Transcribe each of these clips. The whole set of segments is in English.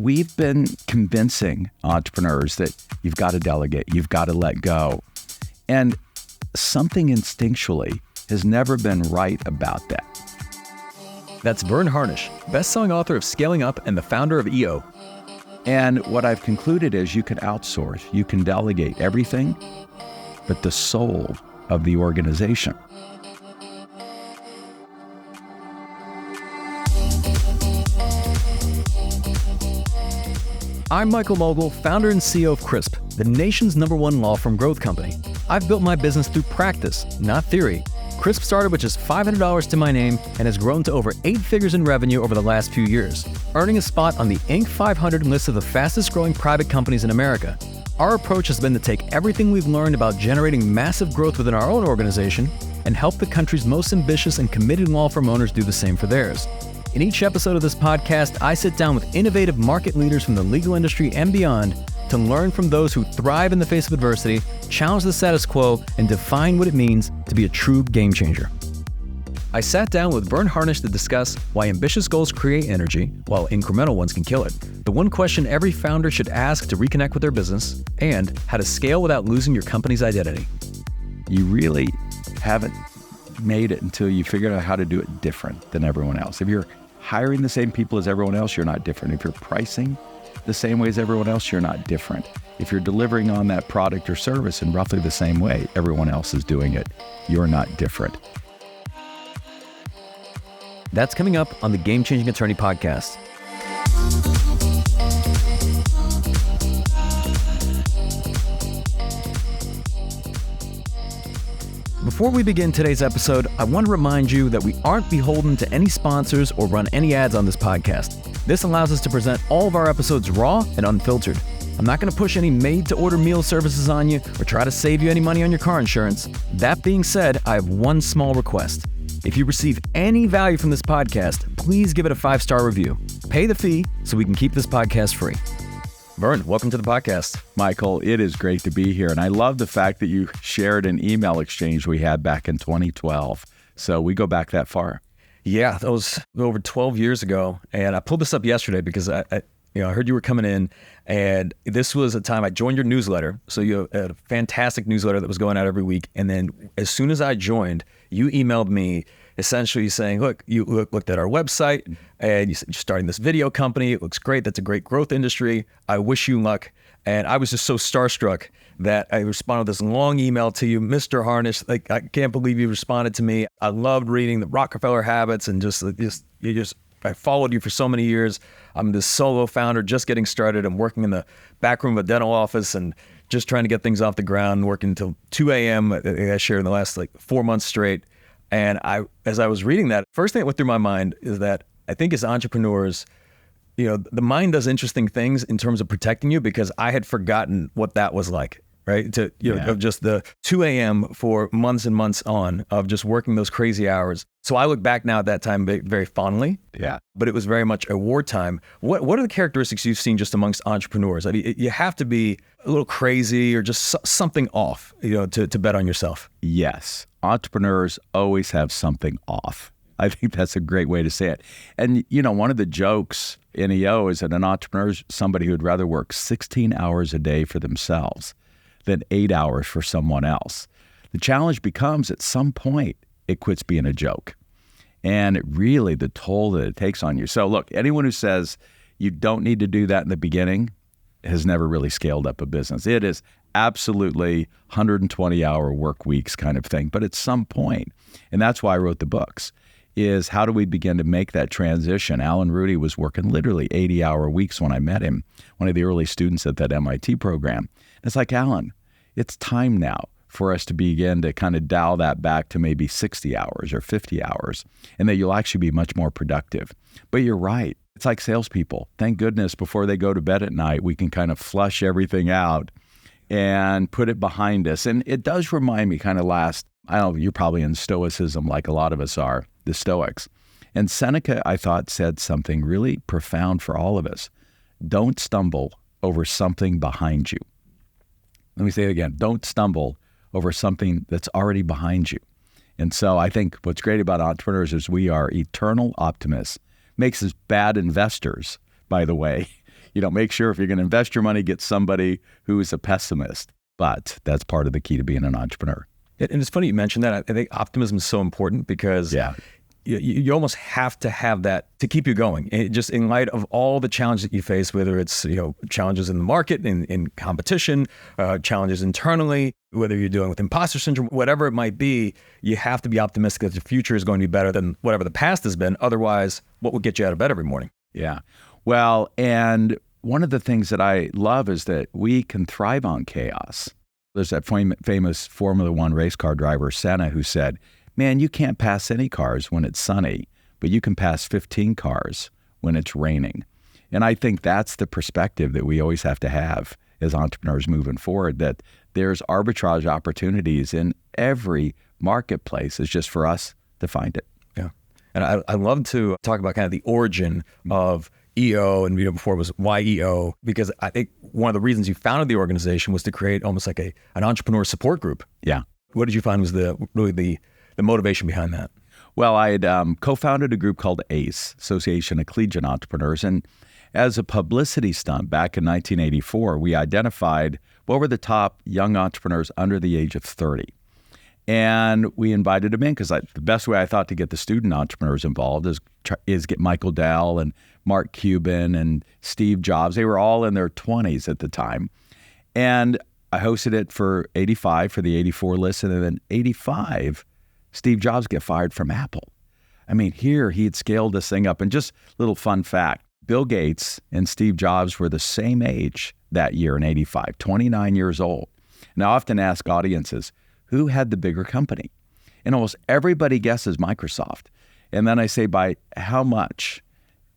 we've been convincing entrepreneurs that you've got to delegate, you've got to let go. And something instinctually has never been right about that. That's Verne Harnish, best-selling author of Scaling Up and the founder of EO. And what I've concluded is you can outsource, you can delegate everything but the soul of the organization. I'm Michael Mogul, founder and CEO of Crisp, the nation's #1 law firm growth company. I've built my business through practice, not theory. Crisp started with just $500 to my name and has grown to over 8 figures in revenue over the last few years, earning a spot on the Inc. 500 list of the fastest growing private companies in America. Our approach has been to take everything we've learned about generating massive growth within our own organization and help the country's most ambitious and committed law firm owners do the same for theirs. In each episode of this podcast, I sit down with innovative market leaders from the legal industry and beyond to learn from those who thrive in the face of adversity, challenge the status quo, and define what it means to be a true game changer. I sat down with Verne Harnish to discuss why ambitious goals create energy, while incremental ones can kill it, the one question every founder should ask to reconnect with their business, and how to scale without losing your company's identity. You really haven't made it until you figured out how to do it different than everyone else. If you're hiring the same people as everyone else, you're not different. If you're pricing the same way as everyone else, you're not different. If you're delivering on that product or service in roughly the same way everyone else is doing it, you're not different. That's coming up on the Game Changing Attorney podcast. Before we begin today's episode, I want to remind you that we aren't beholden to any sponsors or run any ads on this podcast. This allows us to present all of our episodes raw and unfiltered. I'm not going to push any made-to-order meal services on you or try to save you any money on your car insurance. That being said, I have one small request. If you receive any value from this podcast, please give it a 5-star review. Pay the fee so we can keep this podcast free. Verne, welcome to the podcast. Michael, it is great to be here. And I love the fact that you shared an email exchange we had back in 2012. So we go back that far. Yeah, that was over 12 years ago. And I pulled this up yesterday because I heard you were coming in, and this was a time I joined your newsletter. So you had a fantastic newsletter that was going out every week. And then as soon as I joined, you emailed me essentially saying, look, you looked at our website and you said, you're starting this video company. It looks great. That's a great growth industry. I wish you luck. And I was just so starstruck that I responded with this long email to you, Mr. Harnish. Like, I can't believe you responded to me. I loved reading the Rockefeller Habits and I followed you for so many years. I'm this solo founder just getting started. I'm working in the back room of a dental office and just trying to get things off the ground, working until 2 a.m. I shared in the last 4 months straight. And as I was reading that, first thing that went through my mind is that I think as entrepreneurs, the mind does interesting things in terms of protecting you, because I had forgotten what that was like, right? Of just the 2 a.m. for months and months on of just working those crazy hours. So I look back now at that time very fondly. Yeah. But But it was very much a wartime. What are the characteristics you've seen just amongst entrepreneurs? I mean, you have to be a little crazy or just something off, to bet on yourself. yes, entrepreneurs always have something off. I think that's a great way to say it. And, one of the jokes in EO is that an entrepreneur is somebody who would rather work 16 hours a day for themselves than 8 hours for someone else. The challenge becomes at some point, it quits being a joke. And really the toll that it takes on you. So look, anyone who says you don't need to do that in the beginning has never really scaled up a business. It is absolutely 120-hour work weeks kind of thing. But at some point, and that's why I wrote the books, is how do we begin to make that transition? Alan Rudy was working literally 80-hour weeks when I met him, one of the early students at that MIT program. And it's like, Alan, it's time now for us to begin to kind of dial that back to maybe 60 hours or 50 hours, and that you'll actually be much more productive. But you're right. It's like salespeople. Thank goodness before they go to bed at night, we can kind of flush everything out and put it behind us. And it does remind me you're probably in Stoicism like a lot of us are, the Stoics. And Seneca, I thought, said something really profound for all of us. Don't stumble over something behind you. Let me say it again. Don't stumble over something that's already behind you. And so I think what's great about entrepreneurs is we are eternal optimists. Makes us bad investors, by the way. Make sure if you're going to invest your money, get somebody who is a pessimist. But that's part of the key to being an entrepreneur. And it's funny you mentioned that. I think optimism is so important because you almost have to have that to keep you going. Just in light of all the challenges that you face, whether it's challenges in the market, in competition, challenges internally, whether you're dealing with imposter syndrome, whatever it might be, you have to be optimistic that the future is going to be better than whatever the past has been. Otherwise, what will get you out of bed every morning? Yeah. Well, and one of the things that I love is that we can thrive on chaos. There's that famous Formula One race car driver, Senna, who said, man, you can't pass any cars when it's sunny, but you can pass 15 cars when it's raining. And I think that's the perspective that we always have to have as entrepreneurs moving forward, that there's arbitrage opportunities in every marketplace. It's just for us to find it. Yeah. And I love to talk about kind of the origin of EO, and before it was YEO, because I think one of the reasons you founded the organization was to create almost like an entrepreneur support group. Yeah. What did you find was the motivation behind that? Well, I had co-founded a group called ACE, Association of Collegiate Entrepreneurs, and as a publicity stunt back in 1984, we identified what were the top young entrepreneurs under the age of 30. And we invited them in because the best way I thought to get the student entrepreneurs involved is get Michael Dell and Mark Cuban and Steve Jobs. They were all in their 20s at the time. And I hosted it for 85 for the 84 listen, and then 85, Steve Jobs get fired from Apple. I mean, here he had scaled this thing up. And just a little fun fact, Bill Gates and Steve Jobs were the same age that year in 85, 29 years old. And I often ask audiences, who had the bigger company? And almost everybody guesses Microsoft. And then I say, by how much?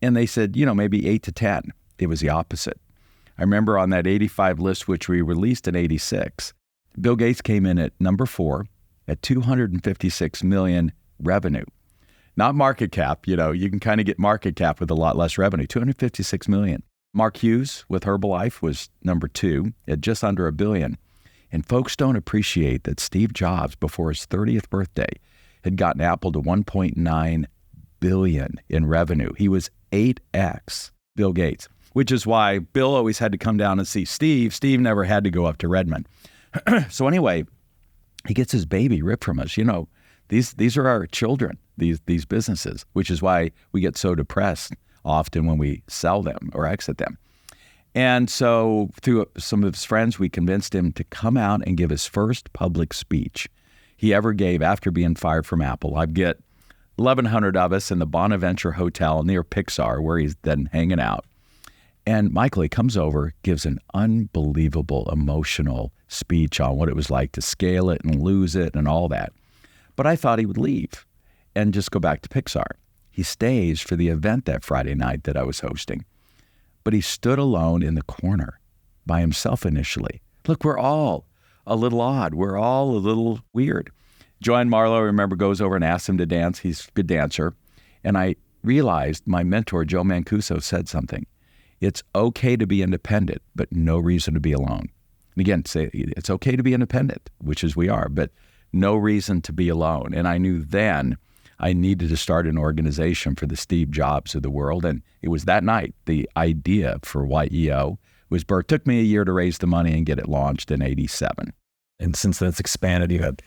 And they said, maybe 8 to 10. It was the opposite. I remember on that 85 list, which we released in 86, Bill Gates came in at number 4 at 256 million revenue. Not market cap, you can kind of get market cap with a lot less revenue, 256 million. Mark Hughes with Herbalife was number 2 at just under $1 billion. And folks don't appreciate that Steve Jobs, before his 30th birthday, had gotten Apple to 1.9 billion in revenue. He was 8x Bill Gates, which is why Bill always had to come down and see Steve. Steve never had to go up to Redmond. So anyway, he gets his baby ripped from us. These are our children, these businesses, which is why we get so depressed often when we sell them or exit them. And so through some of his friends, we convinced him to come out and give his first public speech he ever gave after being fired from Apple. I'd get 1,100 of us in the Bonaventure Hotel near Pixar, where he's then hanging out. And Michael, he comes over, gives an unbelievable emotional speech on what it was like to scale it and lose it and all that. But I thought he would leave and just go back to Pixar. He stays for the event that Friday night that I was hosting. But he stood alone in the corner by himself initially. Look, we're all a little odd. We're all a little weird. Joanne Marlowe, I remember, goes over and asks him to dance. He's a good dancer. And I realized my mentor, Joe Mancuso, said something. It's okay to be independent, but no reason to be alone. And again, say it's okay to be independent, which is we are, but no reason to be alone. And I knew then I needed to start an organization for the Steve Jobs of the world. And it was that night, the idea for YEO was birthed. It took me a year to raise the money and get it launched in 87. And since then it's expanded, you had,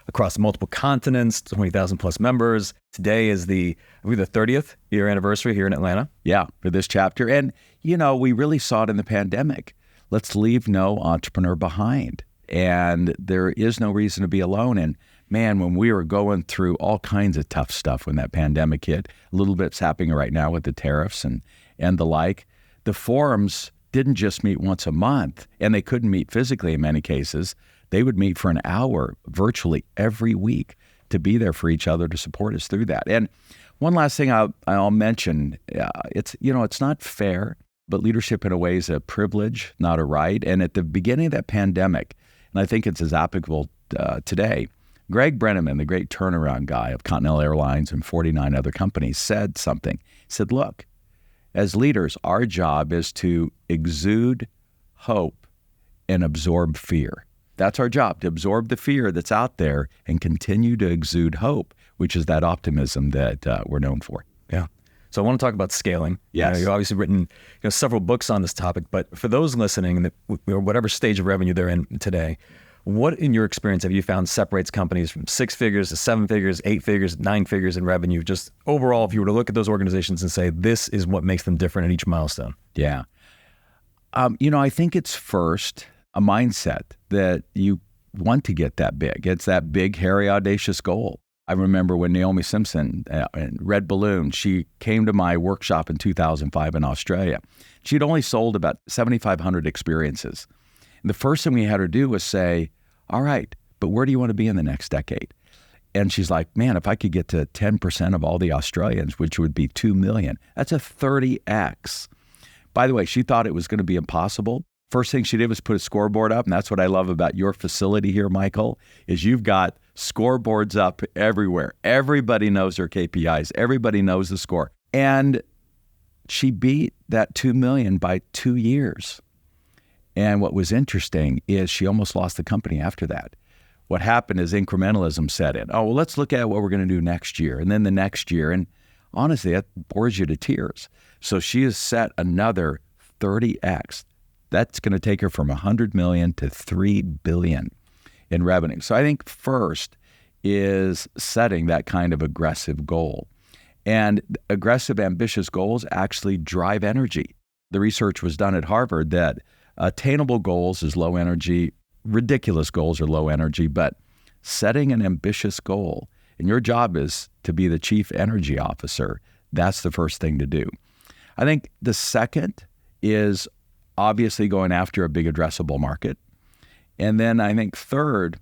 across multiple continents, 20,000 plus members. Today is the 30th year anniversary here in Atlanta. Yeah, for this chapter. And, we really saw it in the pandemic. Let's leave no entrepreneur behind. And there is no reason to be alone. And man, when we were going through all kinds of tough stuff when that pandemic hit, a little bit's happening right now with the tariffs and the like, the forums didn't just meet once a month, and they couldn't meet physically in many cases. They would meet for an hour virtually every week to be there for each other to support us through that. And one last thing I'll mention, it's not fair, but leadership in a way is a privilege, not a right. And at the beginning of that pandemic, and I think it's as applicable today, Greg Brenneman, the great turnaround guy of Continental Airlines and 49 other companies, said something. He said, look, as leaders, our job is to exude hope and absorb fear. That's our job, to absorb the fear that's out there and continue to exude hope, which is that optimism that we're known for. Yeah. So I want to talk about scaling. Yes. You've obviously written several books on this topic, but for those listening, that whatever stage of revenue they're in today, what in your experience have you found separates companies from 6 figures to 7 figures, 8 figures, 9 figures in revenue? Just overall, if you were to look at those organizations and say, this is what makes them different at each milestone. Yeah. I think it's first a mindset that you want to get that big. It's that big, hairy, audacious goal. I remember when Naomi Simpson in Red Balloon, she came to my workshop in 2005 in Australia. She'd only sold about 7,500 experiences. And the first thing we had her do was say, all right, but where do you want to be in the next decade? And she's like, man, if I could get to 10% of all the Australians, which would be 2 million, that's a 30x. By the way, she thought it was going to be impossible. First thing she did was put a scoreboard up, and that's what I love about your facility here, Michael, is you've got scoreboards up everywhere. Everybody knows their KPIs. Everybody knows the score. And she beat that 2 million by 2 years. And what was interesting is she almost lost the company after that. What happened is incrementalism set in. Oh, well, let's look at what we're going to do next year, and then the next year. And honestly, that bores you to tears. So she has set another 30x. That's going to take her from 100 million to 3 billion in revenue. So I think first is setting that kind of aggressive goal. And aggressive, ambitious goals actually drive energy. The research was done at Harvard that attainable goals is low energy, ridiculous goals are low energy, but setting an ambitious goal, and your job is to be the chief energy officer, that's the first thing to do. I think the second is obviously going after a big addressable market. And then I think third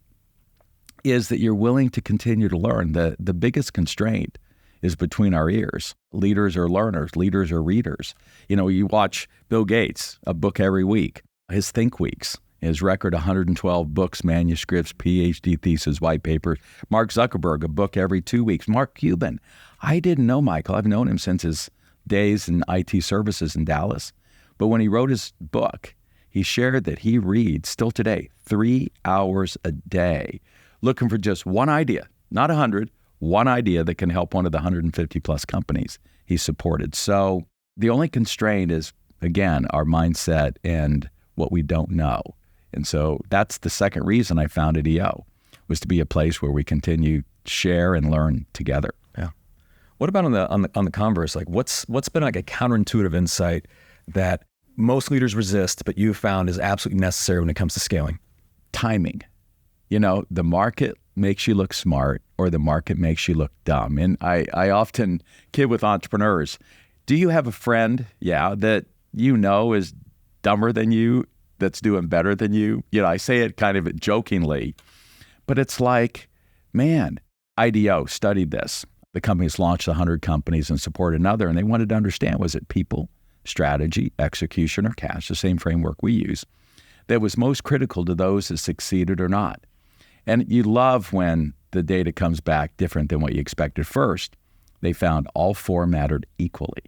is that you're willing to continue to learn. The biggest constraint is between our ears. Leaders are learners, leaders are readers. You watch Bill Gates, a book every week, his Think Weeks, his record 112 books, manuscripts, PhD thesis, white papers. Mark Zuckerberg, a book every 2 weeks. Mark Cuban, I didn't know Michael. I've known him since his days in IT services in Dallas. But when he wrote his book, he shared that he reads, still today, 3 hours a day, looking for just one idea, not 100, one idea that can help one of the 150 plus companies he supported. So the only constraint is, again, our mindset and what we don't know. And so that's the second reason I founded EO, was to be a place where we continue to share and learn together. Yeah. What about on the converse? Like what's been like a counterintuitive insight that most leaders resist, but you found is absolutely necessary when it comes to scaling? Timing. The market makes you look smart or the market makes you look dumb. And I often kid with entrepreneurs. Do you have a friend, that is dumber than you, that's doing better than you? I say it kind of jokingly, but it's like, man, IDEO studied this. The company's launched 100 companies and supported another, and they wanted to understand, was it people, strategy, execution, or cash, the same framework we use, that was most critical to those that succeeded or not? And you love when the data comes back different than what you expected. First, they found all 4 mattered equally.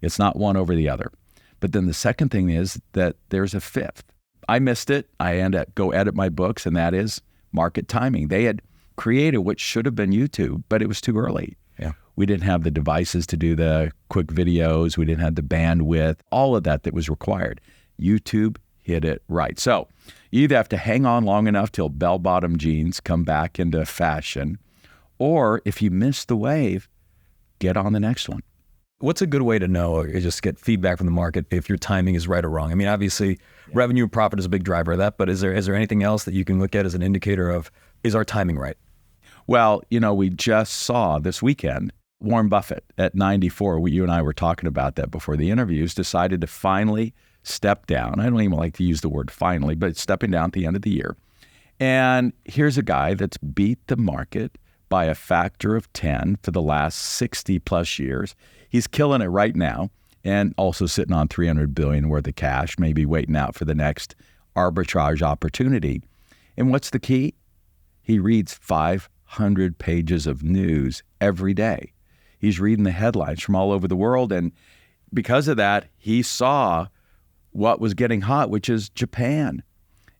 It's not one over the other. But then the second thing is that there's a fifth. I missed it. I end up go edit my books, and that is market timing. They had created what should have been YouTube, but it was too early. Yeah. We didn't have the devices to do the quick videos. We didn't have the bandwidth, all of that was required. YouTube hit it right. So you either have to hang on long enough till bell-bottom jeans come back into fashion, or if you miss the wave, get on the next one. What's a good way to know or just get feedback from the market if your timing is right or wrong? I mean, obviously, revenue and profit is a big driver of that, but is there anything else that you can look at as an indicator of, is our timing right? Well, we just saw this weekend, Warren Buffett at 94, you and I were talking about that before the interviews, decided to finally step down. I don't even like to use the word finally, but stepping down at the end of the year. And here's a guy that's beat the market by a factor of 10 for the last 60 plus years. He's killing it right now, and also sitting on $300 billion worth of cash, maybe waiting out for the next arbitrage opportunity. And what's the key? He reads 500 pages of news every day. He's reading the headlines from all over the world. And because of that, he saw what was getting hot, which is Japan.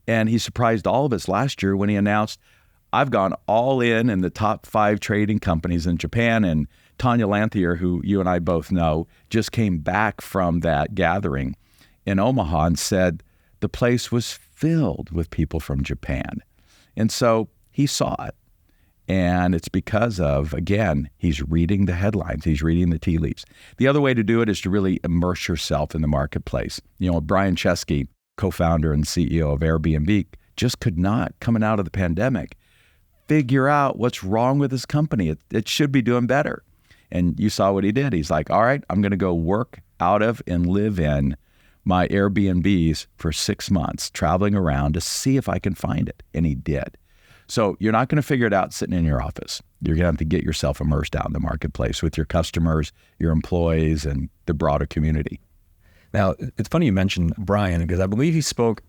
And he surprised all of us last year when he announced, I've gone all in the top 5 trading companies in Japan, and Tanya Lanthier, who you and I both know, just came back from that gathering in Omaha and said the place was filled with people from Japan. And so he saw it. And it's because of, again, he's reading the headlines, he's reading the tea leaves. The other way to do it is to really immerse yourself in the marketplace. You know, Brian Chesky, co-founder and CEO of Airbnb, just could not, coming out of the pandemic, figure out what's wrong with his company. It should be doing better. And you saw what he did. He's like, all right, I'm going to go work out of and live in my Airbnbs for 6 months, traveling around to see if I can find it. And he did. So you're not going to figure it out sitting in your office. You're going to have to get yourself immersed out in the marketplace with your customers, your employees, and the broader community. Now, it's funny you mentioned Brian, because I believe he spoke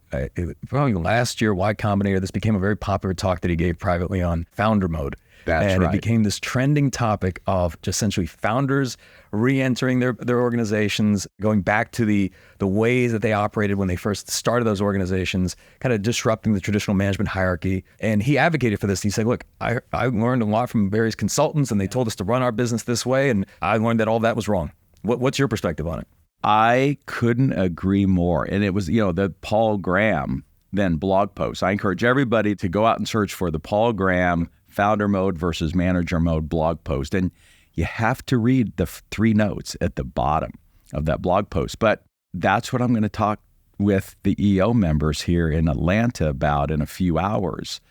probably last year, Y Combinator. This became a very popular talk that he gave privately on founder mode. That's and right. It became this trending topic of just essentially founders re-entering their organizations, going back to the ways that they operated when they first started those organizations, kind of disrupting the traditional management hierarchy. And he advocated for this. He said, look, I learned a lot from various consultants, and they told us to run our business this way, and I learned that all that was wrong. What's your perspective on it? I couldn't agree more. And it was, the Paul Graham then blog post. I encourage everybody to go out and search for the Paul Graham founder mode versus manager mode blog post. And you have to read the 3 notes at the bottom of that blog post. But that's what I'm going to talk with the EO members here in Atlanta about in a few hours.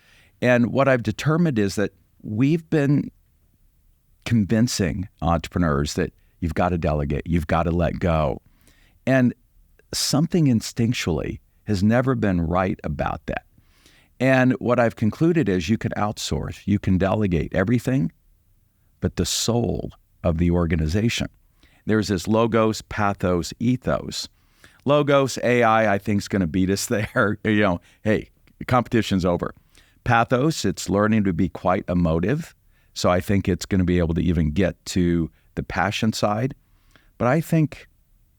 And what I've determined is that we've been convincing entrepreneurs that you've got to delegate, you've got to let go. And something instinctually has never been right about that. And what I've concluded is you can outsource, you can delegate everything but the soul of the organization. There's this logos, pathos, ethos. Logos, AI, I think is going to beat us there. Hey, the competition's over. Pathos, it's learning to be quite emotive. So I think it's going to be able to even get to the passion side. But I think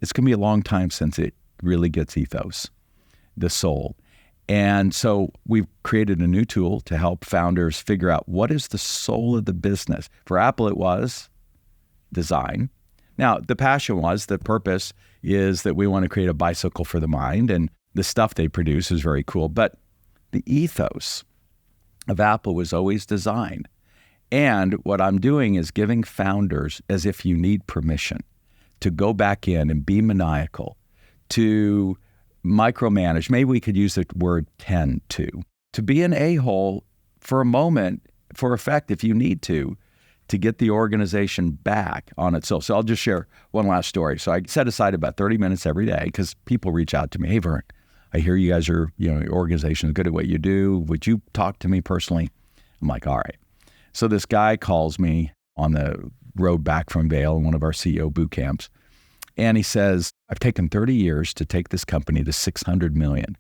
it's going to be a long time since it really gets ethos, the soul. And so we've created a new tool to help founders figure out what is the soul of the business. For Apple, it was design. Now, the passion was, the purpose is that we want to create a bicycle for the mind, and the stuff they produce is very cool. But the ethos of Apple was always design. And what I'm doing is giving founders, as if you need permission, to go back in and be maniacal, to micromanage. Maybe we could use the word tend to be an a-hole for a moment, for effect, if you need to get the organization back on itself. So I'll just share one last story. So I set aside about 30 minutes every day because people reach out to me. Hey, Verne, I hear you guys are, your organization is good at what you do. Would you talk to me personally? I'm like, all right. So this guy calls me on the road back from Vail in one of our CEO boot camps. And he says, I've taken 30 years to take this company to 600 million.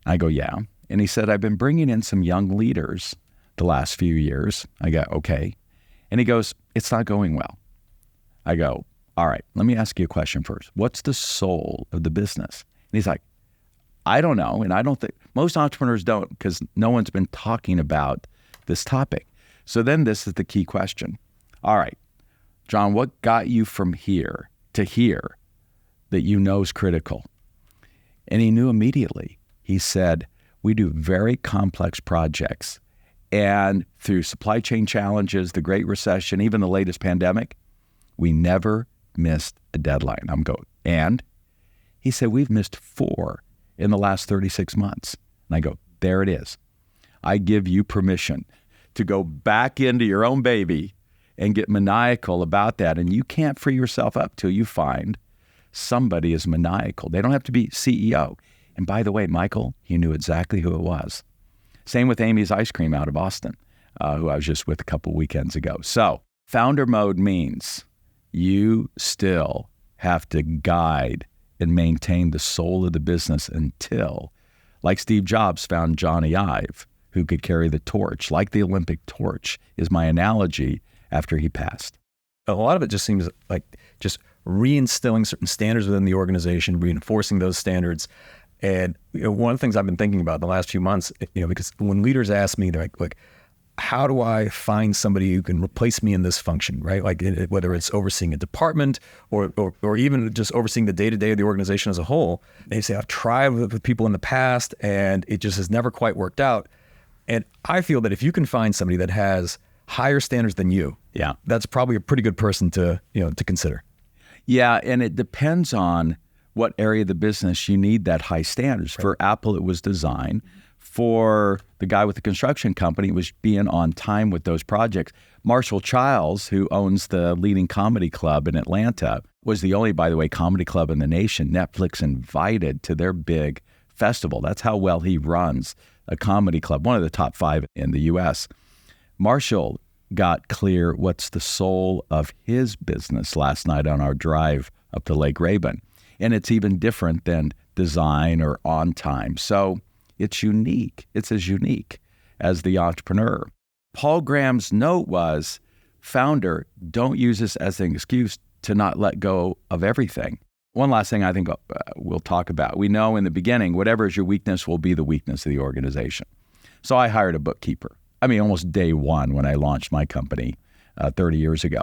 I go, yeah. And he said, I've been bringing in some young leaders the last few years. I go, okay. And he goes, it's not going well. I go, all right, let me ask you a question first. What's the soul of the business? And he's like, I don't know. And I don't think, most entrepreneurs don't, because no one's been talking about this topic. So then this is the key question. All right, John, what got you from here to here that you know is critical? And he knew immediately. He said, we do very complex projects. And through supply chain challenges, the Great Recession, even the latest pandemic, we never missed a deadline. I'm going, and he said, we've missed 4 in the last 36 months. And I go, there it is. I give you permission to go back into your own baby and get maniacal about that. And you can't free yourself up till you find somebody is maniacal. They don't have to be CEO. And by the way, Michael, he knew exactly who it was. Same with Amy's Ice Cream out of Austin, who I was just with a couple weekends ago. So founder mode means you still have to guide and maintain the soul of the business until, like Steve Jobs found Johnny Ive, who could carry the torch, like the Olympic torch, is my analogy after he passed. A lot of it just seems like just reinstilling certain standards within the organization, reinforcing those standards. And one of the things I've been thinking about the last few months, because when leaders ask me, they're like, look, how do I find somebody who can replace me in this function, right? Like whether it's overseeing a department or even just overseeing the day-to-day of the organization as a whole. They say, I've tried with people in the past and it just has never quite worked out. And I feel that if you can find somebody that has higher standards than you, Yeah. that's probably a pretty good person to consider. Yeah, and it depends on what area of the business you need that high standards. Right. For Apple, it was design. For the guy with the construction company, it was being on time with those projects. Marshall Childs, who owns the leading comedy club in Atlanta, was the only, by the way, comedy club in the nation Netflix invited to their big festival. That's how well he runs a comedy club, one of the top 5 in the U.S. Marshall got clear what's the soul of his business last night on our drive up to Lake Raven. And it's even different than design or on time. So it's unique. It's as unique as the entrepreneur. Paul Graham's note was, founder, don't use this as an excuse to not let go of everything. One last thing I think we'll talk about. We know in the beginning, whatever is your weakness will be the weakness of the organization. So I hired a bookkeeper. I mean, almost day one when I launched my company 30 years ago.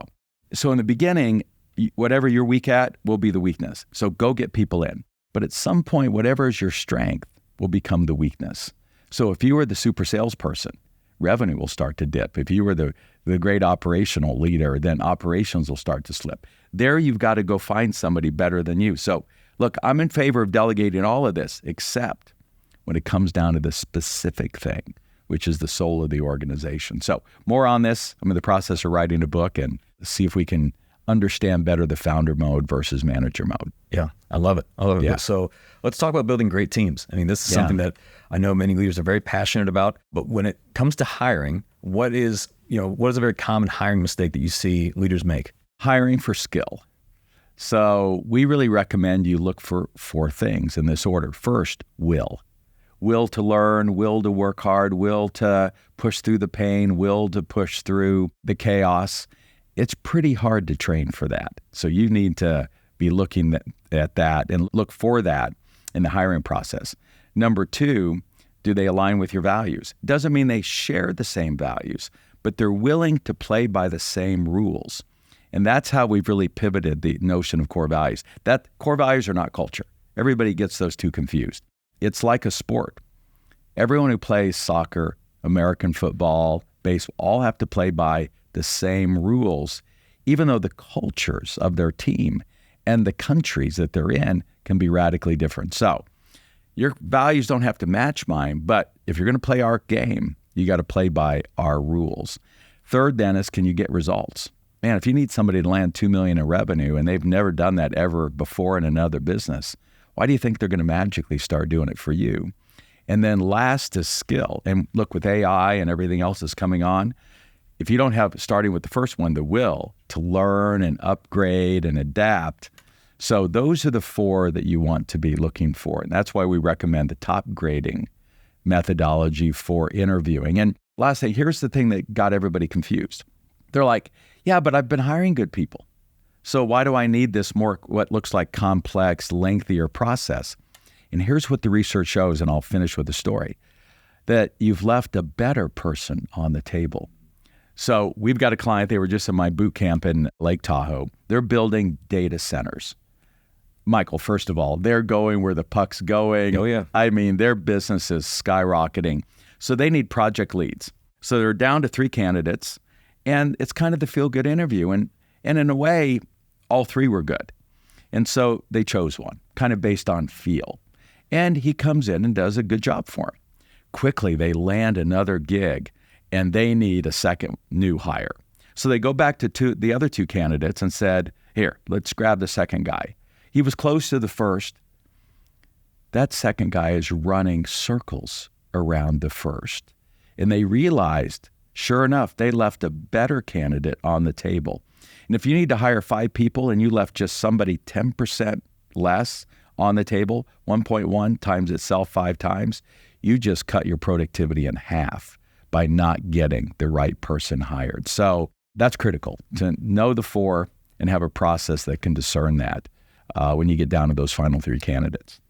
So in the beginning, whatever you're weak at will be the weakness. So go get people in. But at some point, whatever is your strength will become the weakness. So if you were the super salesperson, revenue will start to dip. If you were the great operational leader, then operations will start to slip. There you've got to go find somebody better than you. So look, I'm in favor of delegating all of this, except when it comes down to the specific thing, which is the soul of the organization. So more on this. I'm in the process of writing a book and see if we can understand better the founder mode versus manager mode. Yeah, I love it. I love it. Yeah. So let's talk about building great teams. I mean, this is something that I know many leaders are very passionate about, but when it comes to hiring, what is a very common hiring mistake that you see leaders make? Hiring for skill. So we really recommend you look for 4 things in this order. First, will. Will to learn, will to work hard, will to push through the pain, will to push through the chaos. It's pretty hard to train for that. So you need to be looking at that and look for that in the hiring process. Number 2, do they align with your values? Doesn't mean they share the same values, but they're willing to play by the same rules. And that's how we've really pivoted the notion of core values. That core values are not culture. Everybody gets those two confused. It's like a sport. Everyone who plays soccer, American football, baseball, all have to play by the same rules, even though the cultures of their team and the countries that they're in can be radically different. So your values don't have to match mine, but if you're going to play our game, you got to play by our rules. Third, then, is can you get results? Man, if you need somebody to land $2 million in revenue and they've never done that ever before in another business, why do you think they're going to magically start doing it for you? And then last is skill. And look, with AI and everything else that's coming on, if you don't have, starting with the first one, the will to learn and upgrade and adapt. So those are the 4 that you want to be looking for. And that's why we recommend the top grading methodology for interviewing. And last thing, here's the thing that got everybody confused. They're like, yeah, but I've been hiring good people. So why do I need this more, what looks like complex, lengthier process? And here's what the research shows, and I'll finish with the story, that you've left a better person on the table. So we've got a client, they were just in my boot camp in Lake Tahoe. They're building data centers. Michael, first of all, they're going where the puck's going. Oh, yeah. I mean, their business is skyrocketing. So they need project leads. So they're down to 3 candidates, and it's kind of the feel-good interview. And in a way, all 3 were good. And so they chose one, kind of based on feel. And he comes in and does a good job for him. Quickly, they land another gig, and they need a second new hire. So they go back to the other 2 candidates and said, here, let's grab the second guy. He was close to the first. That second guy is running circles around the first. And they realized, sure enough, they left a better candidate on the table. And if you need to hire 5 people and you left just somebody 10% less on the table, 1.1 times itself 5 times, you just cut your productivity in half by not getting the right person hired. So that's critical, to know the 4 and have a process that can discern that when you get down to those final 3 candidates.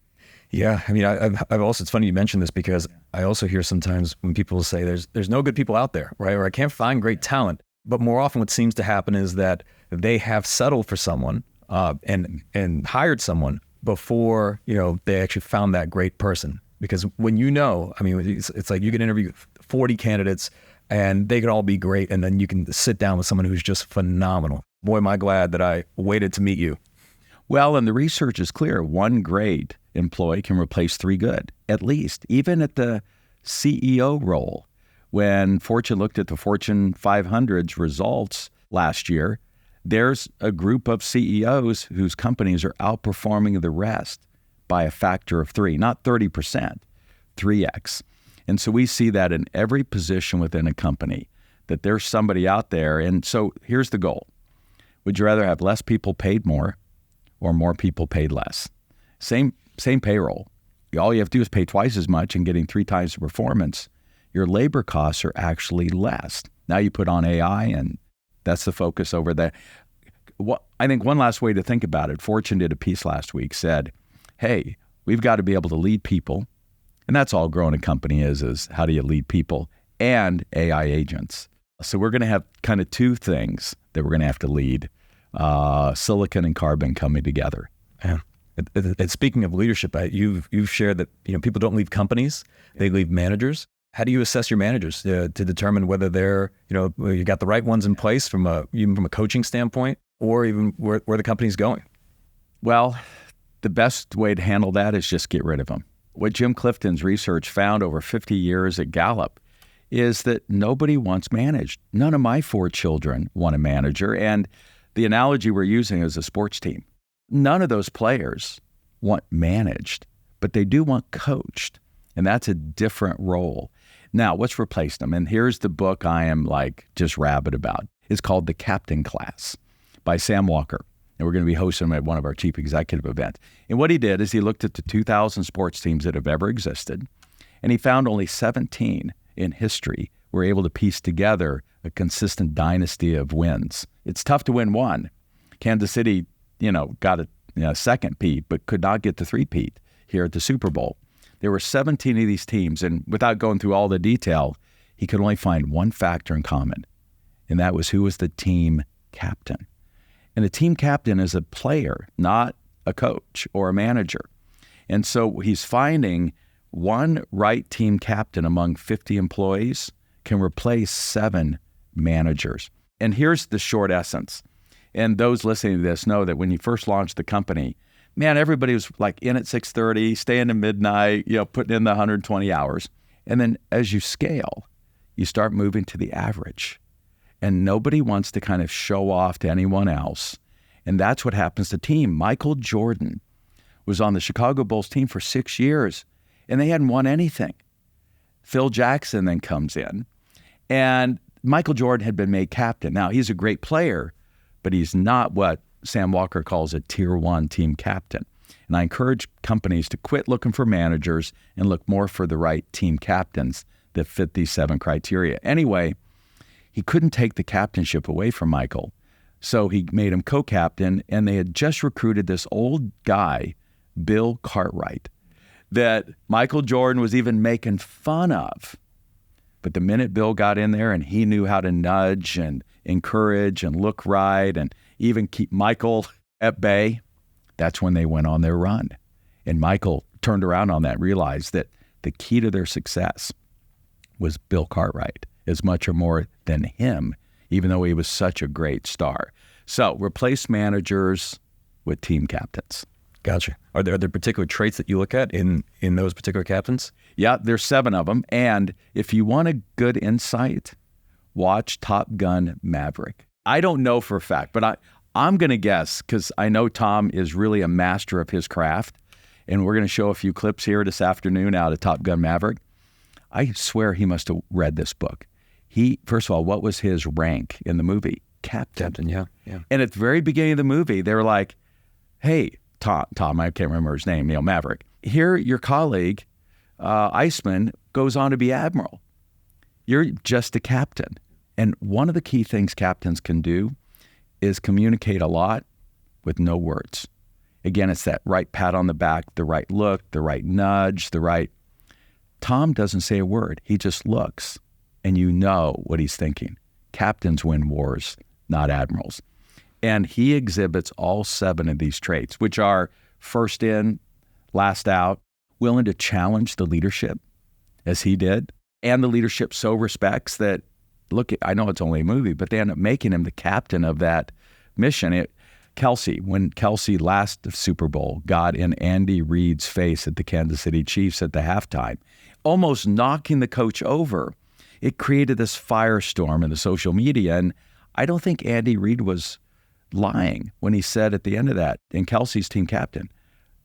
Yeah, I mean, I've also, it's funny you mentioned this because I also hear sometimes when people say there's no good people out there, right? Or I can't find great talent. But more often what seems to happen is that they have settled for someone and hired someone before, they actually found that great person. Because when I mean, it's like you can interview 40 candidates and they could all be great. And then you can sit down with someone who's just phenomenal. Boy, am I glad that I waited to meet you. Well, and the research is clear. One great employee can replace 3 good, at least, even at the CEO role. When Fortune looked at the Fortune 500's results last year, there's a group of CEOs whose companies are outperforming the rest by a factor of 3, not 30%, 3x. And so we see that in every position within a company, that there's somebody out there. And so here's the goal. Would you rather have less people paid more or more people paid less? Same payroll. All you have to do is pay twice as much and getting 3 times the performance. Your labor costs are actually less. Now you put on AI, and that's the focus over there. I think one last way to think about it, Fortune did a piece last week, said, hey, we've got to be able to lead people. And that's all growing a company is how do you lead people and AI agents. So we're going to have kind of 2 things that we're going to have to lead, silicon and carbon coming together. Yeah. And speaking of leadership, you've shared that people don't leave companies, they leave managers. How do you assess your managers to determine whether they're, you got the right ones in place even from a coaching standpoint, or even where the company's going? Well, the best way to handle that is just get rid of them. What Jim Clifton's research found over 50 years at Gallup is that nobody wants managed. None of my 4 children want a manager. And the analogy we're using is a sports team. None of those players want managed, but they do want coached. And that's a different role. Now, what's replaced them? And here's the book I am just rabid about. It's called The Captain Class by Sam Walker. And we're going to be hosting him at one of our chief executive events. And what he did is he looked at the 2,000 sports teams that have ever existed, and he found only 17 in history were able to piece together a consistent dynasty of wins. It's tough to win one. Kansas City, got a second peat, but could not get the 3-peat here at the Super Bowl. There were 17 of these teams, and without going through all the detail, he could only find one factor in common, and that was who was the team captain. And a team captain is a player, not a coach or a manager. And so he's finding one right team captain among 50 employees can replace 7 managers. And here's the short essence. And those listening to this know that when you first launched the company, man, everybody was in at 6:30, staying to midnight, putting in the 120 hours. And then as you scale, you start moving to the average. And nobody wants to kind of show off to anyone else. And that's what happens to team. Michael Jordan was on the Chicago Bulls team for 6 years, and they hadn't won anything. Phil Jackson then comes in, and Michael Jordan had been made captain. Now, he's a great player, but he's not what Sam Walker calls a tier 1 team captain. And I encourage companies to quit looking for managers and look more for the right team captains that fit these 7 criteria. Anyway, he couldn't take the captainship away from Michael, so he made him co-captain, and they had just recruited this old guy, Bill Cartwright, that Michael Jordan was even making fun of. But the minute Bill got in there and he knew how to nudge and encourage and look right and even keep Michael at bay, that's when they went on their run. And Michael turned around on that, realized that the key to their success was Bill Cartwright, as much or more than him, even though he was such a great star. So replace managers with team captains. Gotcha. Are there particular traits that you look at in those particular captains? Yeah, there's 7 of them. And if you want a good insight, watch Top Gun Maverick. I don't know for a fact, but I'm going to guess, because I know Tom is really a master of his craft, and we're going to show a few clips here this afternoon out of Top Gun Maverick. I swear he must have read this book. First of all, what was his rank in the movie? Captain, yeah. And at the very beginning of the movie, they were like, hey, Tom, I can't remember his name, Maverick. Here, your colleague, Iceman, goes on to be admiral. You're just a captain. And one of the key things captains can do is communicate a lot with no words. Again, it's that right pat on the back, the right look, the right nudge, Tom doesn't say a word. He just looks, and you know what he's thinking. Captains win wars, not admirals. And he exhibits all 7 of these traits, which are first in, last out, willing to challenge the leadership, as he did. And the leadership so respects that, look, I know it's only a movie, but they end up making him the captain of that mission. When Kelsey last Super Bowl got in Andy Reid's face at the Kansas City Chiefs at the halftime, almost knocking the coach over, it created this firestorm in the social media. And I don't think Andy Reid was lying when he said at the end of that, and Kelsey's team captain,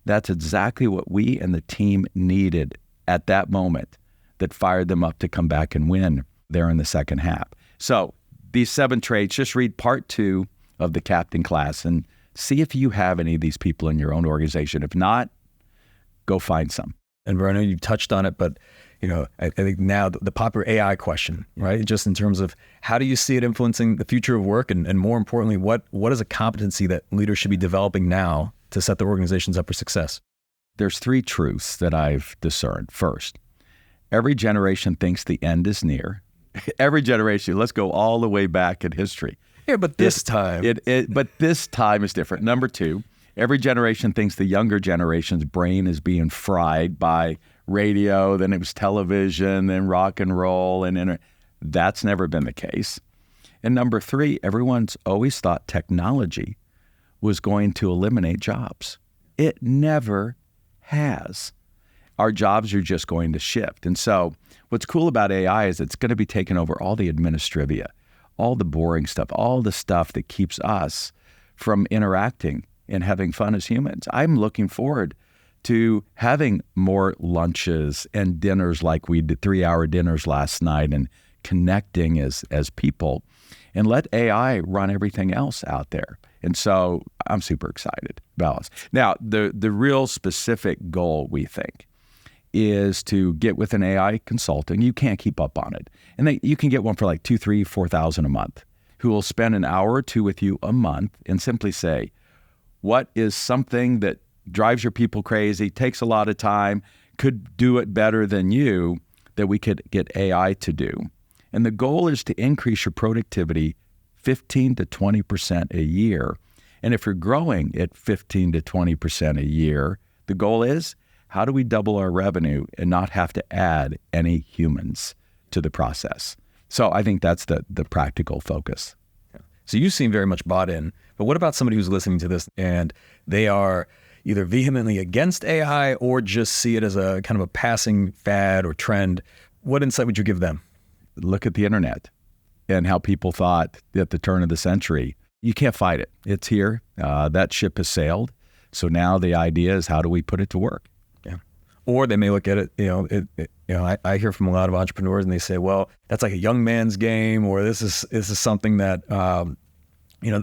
that's exactly what we and the team needed at that moment that fired them up to come back and win there in the second half. So these 7 traits, just read part 2 of the captain class and see if you have any of these people in your own organization. If not, go find some. And Verne, you touched on it, but I think now the popular AI question, right? Just in terms of how do you see it influencing the future of work, and more importantly, what is a competency that leaders should be developing now to set their organizations up for success? There's 3 truths that I've discerned. First, every generation thinks the end is near. Every generation, let's go all the way back in history. Yeah, but this time is different. Number 2, every generation thinks the younger generation's brain is being fried by radio, then it was television, then rock and roll, and internet. That's never been the case. And number 3, everyone's always thought technology was going to eliminate jobs. It never has. Our jobs are just going to shift. And so what's cool about AI is it's going to be taking over all the administrivia, all the boring stuff, all the stuff that keeps us from interacting and having fun as humans. I'm looking forward to having more lunches and dinners like we did, 3-hour dinners last night, and connecting as people, and let AI run everything else out there. And so I'm super excited about this. Now, the real specific goal, we think, is to get with an AI consultant. You can't keep up on it. And you can get one for like $2,000, $3,000, $4,000 a month, who will spend an hour or 2 with you a month and simply say, what is something that drives your people crazy, takes a lot of time, could do it better than you, that we could get AI to do. And the goal is to increase your productivity 15 to 20% a year. And if you're growing at 15 to 20% a year, the goal is, how do we double our revenue and not have to add any humans to the process? So I think that's the practical focus. So you seem very much bought in, but what about somebody who's listening to this and they are either vehemently against AI or just see it as a kind of a passing fad or trend? What insight would you give them? Look at the internet and how people thought at the turn of the century. You can't fight it. It's here. That ship has sailed. So now the idea is, how do we put it to work? Yeah. Or they may look at it, I hear from a lot of entrepreneurs and they say, well, that's like a young man's game, or this is something that,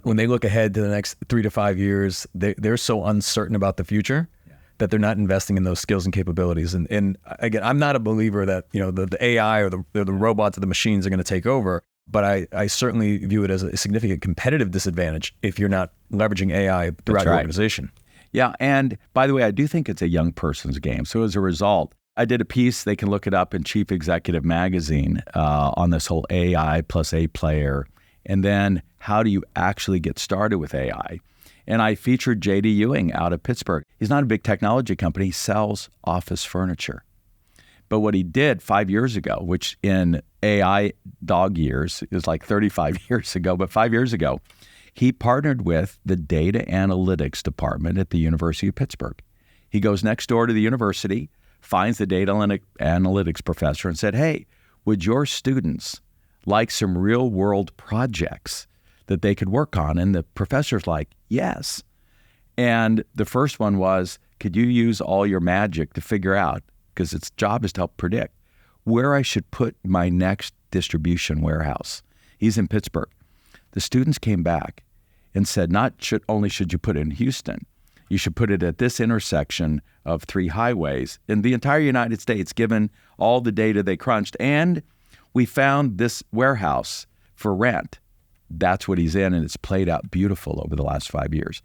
when they look ahead to the next 3 to 5 years, they're so uncertain about the future that they're not investing in those skills and capabilities. And again, I'm not a believer that, the AI or the robots or the machines are going to take over, but I certainly view it as a significant competitive disadvantage if you're not leveraging AI throughout your organization. Yeah, and by the way, I do think it's a young person's game. So as a result, I did a piece, they can look it up in Chief Executive Magazine on this whole AI plus A player, and then how do you actually get started with AI? And I featured J.D. Ewing out of Pittsburgh. He's not a big technology company. He sells office furniture. But what he did 5 years ago, which in AI dog years is like 35 years ago, but 5 years ago, he partnered with the data analytics department at the University of Pittsburgh. He goes next door to the university, finds the data analytics professor and said, hey, would your students like some real world projects that they could work on? And the professor's like, yes. And the first one was, could you use all your magic to figure out, because its job is to help predict, where I should put my next distribution warehouse? He's in Pittsburgh. The students came back and said, only should you put it in Houston, you should put it at this intersection of 3 highways in the entire United States, given all the data they crunched. And we found this warehouse for rent. That's what he's in, and it's played out beautiful over the last 5 years.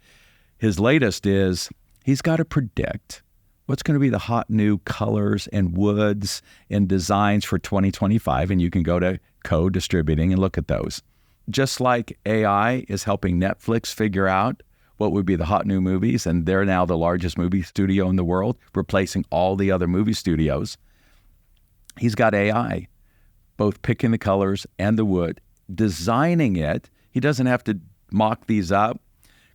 His latest is He's got to predict what's going to be the hot new colors and woods and designs for 2025. And you can go to Code Distributing and look at those. Just like AI is helping Netflix figure out what would be the hot new movies, and they're now the largest movie studio in the world, replacing all the other movie studios. He's got AI, both picking the colors and the wood, designing it. He doesn't have to mock these up,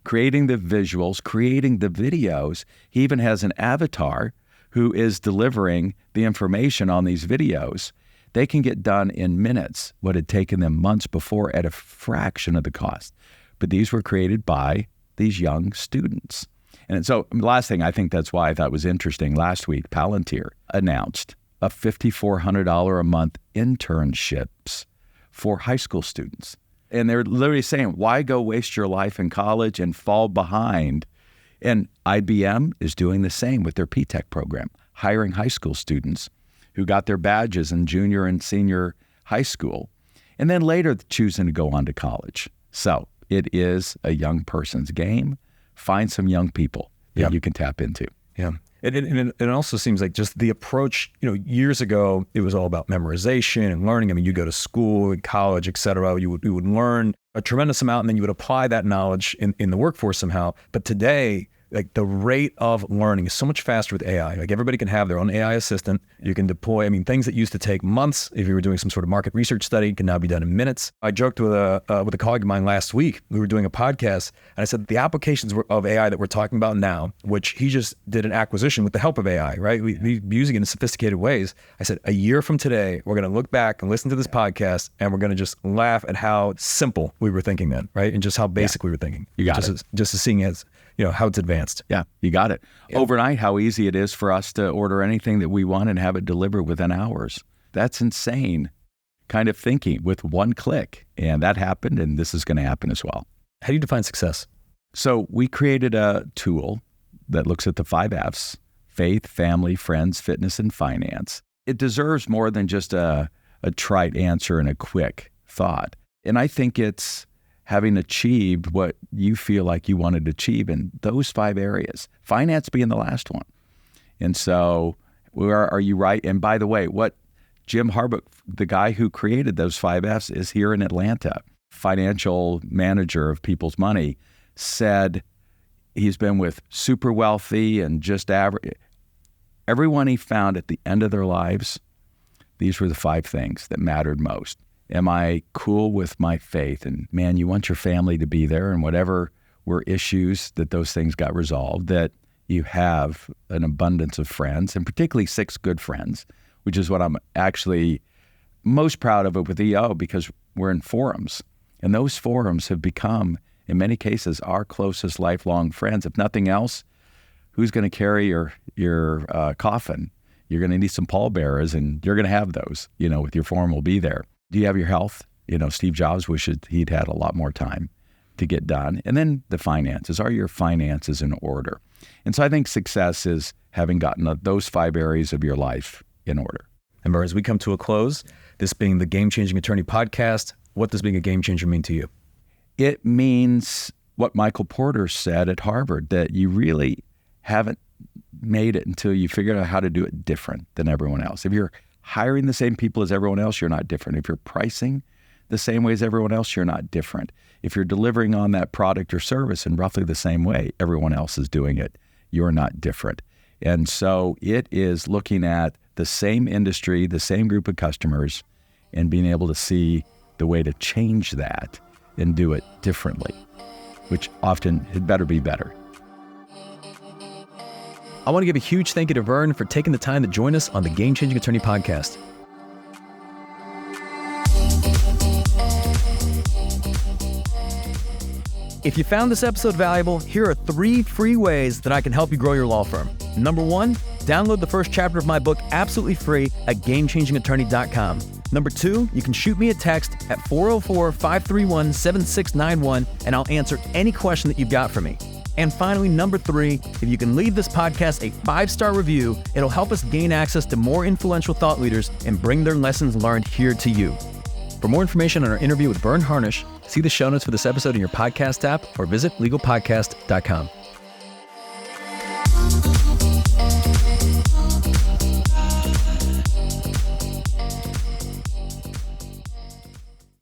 creating the visuals, creating the videos. He even has an avatar who is delivering the information on these videos. They can get done in minutes what had taken them months before at a fraction of the cost. But these were created by these young students. And so the last thing, I think that's why I thought was interesting, last week, Palantir announced a $5,400 a month internships for high school students. And they're literally saying, why go waste your life in college and fall behind? And IBM is doing the same with their P-Tech program, hiring high school students who got their badges in junior and senior high school, and then later choosing to go on to college. So it is a young person's game. Find some young people that you can tap into. Yeah. It also seems like just the approach, years ago, it was all about memorization and learning. I mean, you go to school, college, et cetera, you would learn a tremendous amount, and then you would apply that knowledge in the workforce somehow. But today, like the rate of learning is so much faster with AI. Like everybody can have their own AI assistant. You can deploy, things that used to take months if you were doing some sort of market research study can now be done in minutes. I joked with a colleague of mine last week. We were doing a podcast and I said, the applications of AI that we're talking about now, which he just did an acquisition with the help of AI, right? We're using it in sophisticated ways. I said, a year from today, we're going to look back and listen to this podcast and we're going to just laugh at how simple we were thinking then, right? And just how basic we were thinking. You got it. Just as seeing as, how it's advanced. Yeah, you got it. Yeah. Overnight, how easy it is for us to order anything that we want and have it delivered within hours. That's insane kind of thinking with one click. And that happened, and this is going to happen as well. How do you define success? So we created a tool that looks at the 5 F's: faith, family, friends, fitness, and finance. It deserves more than just a trite answer and a quick thought. And I think it's having achieved what you feel like you wanted to achieve in those 5 areas, finance being the last one. And so are you right? And by the way, what Jim Harbaugh, the guy who created those 5 F's, is here in Atlanta, financial manager of people's money, said he's been with super wealthy and just average. Everyone he found at the end of their lives, these were the 5 things that mattered most. Am I cool with my faith? And man, you want your family to be there, and whatever were issues, that those things got resolved, that you have an abundance of friends, and particularly 6 good friends, which is what I'm actually most proud of it with EO, because we're in forums. And those forums have become, in many cases, our closest lifelong friends. If nothing else, who's going to carry your coffin? You're going to need some pallbearers, and you're going to have those, with your forum will be there. Do you have your health? Steve Jobs wishes he'd had a lot more time to get done. And then the finances. Are your finances in order? And so I think success is having gotten those 5 areas of your life in order. And as we come to a close, this being the Game Changing Attorney podcast, what does being a game changer mean to you? It means what Michael Porter said at Harvard, that you really haven't made it until you figure out how to do it different than everyone else. If you're hiring the same people as everyone else, you're not different. If you're pricing the same way as everyone else, you're not different. If you're delivering on that product or service in roughly the same way everyone else is doing it, you're not different. And so it is looking at the same industry, the same group of customers, and being able to see the way to change that and do it differently, which often had better be better. I want to give a huge thank you to Verne for taking the time to join us on the Game Changing Attorney podcast. If you found this episode valuable, here are 3 free ways that I can help you grow your law firm. Number 1, download the first chapter of my book absolutely free at GameChangingAttorney.com. Number 2, you can shoot me a text at 404-531-7691 and I'll answer any question that you've got for me. And finally, number 3, if you can leave this podcast a 5-star review, it'll help us gain access to more influential thought leaders and bring their lessons learned here to you. For more information on our interview with Verne Harnish, see the show notes for this episode in your podcast app or visit legalpodcast.com.